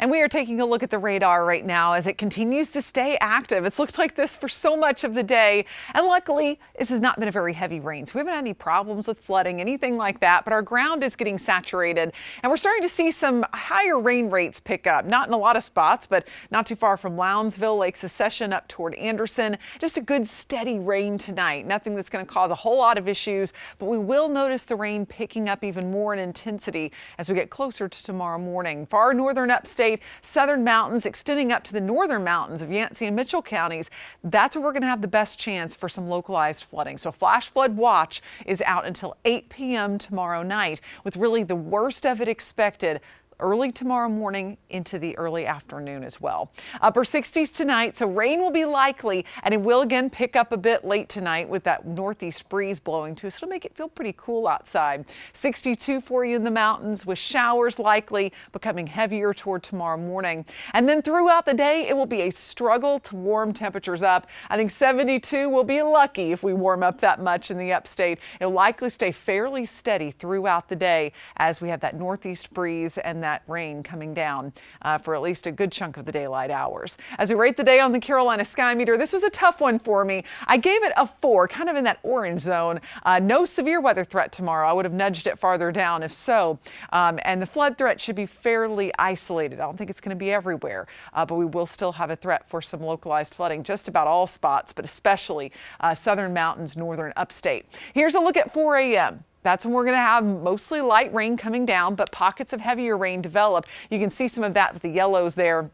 And we are taking a look at the radar right now as it continues to stay active. It's looked like this for so much of the day. And luckily, this has not been a very heavy rain. So we haven't had any problems with flooding, anything like that. But our ground is getting saturated and we're starting to see some higher rain rates pick up. Not in a lot of spots, but not too far from Lounsville, Lake Secession up toward Anderson. Just a good steady rain tonight. Nothing that's going to cause a whole lot of issues, but we will notice the rain picking up even more in intensity as we get closer to tomorrow morning. Far northern upstate, southern mountains extending up to the northern mountains of Yancey and Mitchell counties. That's where we're going to have the best chance for some localized flooding. So flash flood watch is out until 8 p.m. tomorrow night, with really the worst of it expected early tomorrow morning into the early afternoon as well. Upper 60s tonight, so rain will be likely, and it will again pick up a bit late tonight with that northeast breeze blowing too, so it'll make it feel pretty cool outside. 62 for you in the mountains with showers likely becoming heavier toward tomorrow morning. And then throughout the day, it will be a struggle to warm temperatures up. I think 72 will be lucky if we warm up that much in the upstate. It'll likely stay fairly steady throughout the day as we have that northeast breeze and that rain coming down for at least a good chunk of the daylight hours. As we rate the day on the Carolina Sky Meter, this was a tough one for me. I gave it a 4, kind of in that orange zone. No severe weather threat tomorrow. I would have nudged it farther down if so. And the flood threat should be fairly isolated. I don't think it's going to be everywhere, but we will still have a threat for some localized flooding, just about all spots, but especially southern mountains, northern upstate. Here's a look at 4 a.m. That's when we're going to have mostly light rain coming down, but pockets of heavier rain develop. You can see some of that with the yellows there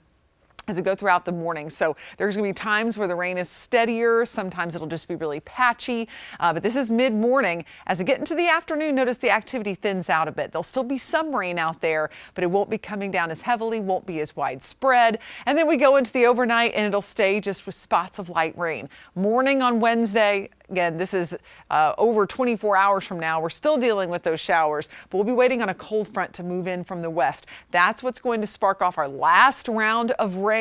as we go throughout the morning. So there's going to be times where the rain is steadier. Sometimes it'll just be really patchy. But this is mid-morning. As we get into the afternoon, notice the activity thins out a bit. There'll still be some rain out there, but it won't be coming down as heavily, won't be as widespread. And then we go into the overnight and it'll stay just with spots of light rain. Morning on Wednesday, again, this is over 24 hours from now. We're still dealing with those showers, but we'll be waiting on a cold front to move in from the west. That's what's going to spark off our last round of rain,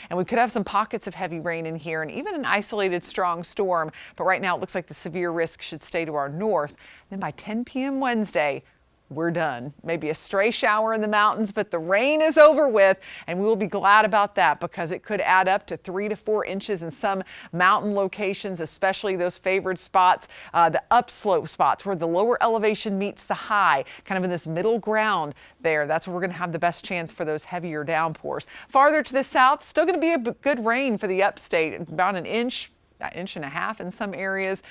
and we could have some pockets of heavy rain in here and even an isolated strong storm. But right now it looks like the severe risk should stay to our north. Then by 10 p.m. Wednesday, we're done. Maybe a stray shower in the mountains, but the rain is over with, and we will be glad about that because it could add up to 3 to 4 inches in some mountain locations, especially those favored spots, the upslope spots where the lower elevation meets the high, kind of in this middle ground there. That's where we're going to have the best chance for those heavier downpours. Farther to the south, still going to be a good rain for the upstate, about an inch and a half in some areas,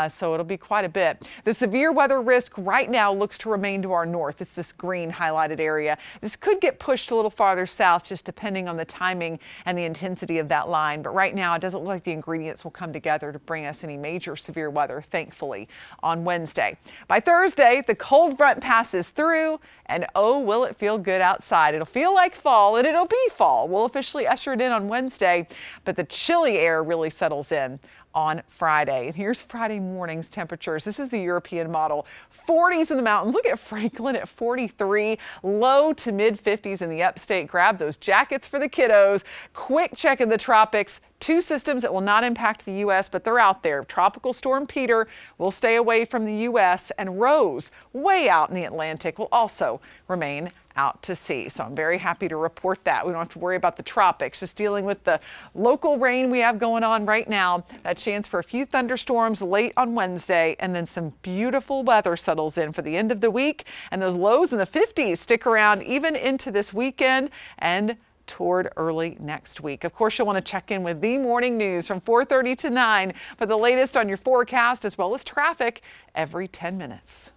so it'll be quite a bit. The severe weather risk right now looks to remain to our north. It's this green highlighted area. This could get pushed a little farther south just depending on the timing and the intensity of that line, but right now it doesn't look like the ingredients will come together to bring us any major severe weather, thankfully, on Wednesday. By Thursday, the cold front passes through, and oh, will it feel good outside. It'll feel like fall, and it'll be fall. We'll officially usher it in on Wednesday, but the chilly air really settles in on Friday. And here's Friday morning's temperatures. This is the European model. 40s in the mountains. Look at Franklin at 43, low to mid 50s in the upstate. Grab those jackets for the kiddos. Quick check in the tropics. 2 systems that will not impact the U.S., but they're out there. Tropical Storm Peter will stay away from the U.S., and Rose, way out in the Atlantic, will also remain out to sea. So I'm very happy to report that. We don't have to worry about the tropics, just dealing with the local rain we have going on right now. That chance for a few thunderstorms late on Wednesday, and then some beautiful weather settles in for the end of the week. And those lows in the 50s stick around even into this weekend and toward early next week. Of course, you'll want to check in with the morning news from 4:30 to 9 for the latest on your forecast as well as traffic every 10 minutes.